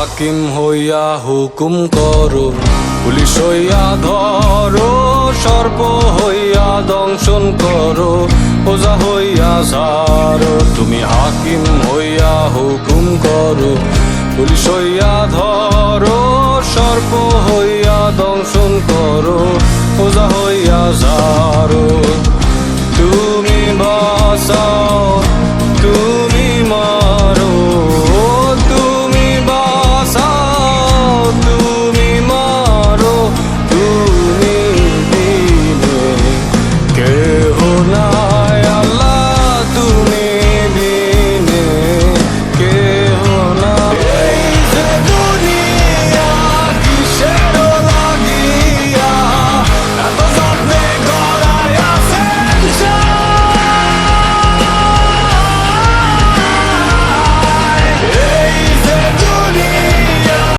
হাকিম হইয়া হুকুম করো, পুলিশ হইয়া ধরো, সর্প হইয়া দংশন করো, ওজা হইয়া ছাড়ো। তুমি হাকিম হইয়া হুকুম করো, পুলিশ হইয়া ধরো, সর্প হইয়া দংশন করো, ওজা হইয়া ছাড়ো। তুমি বাঁচাও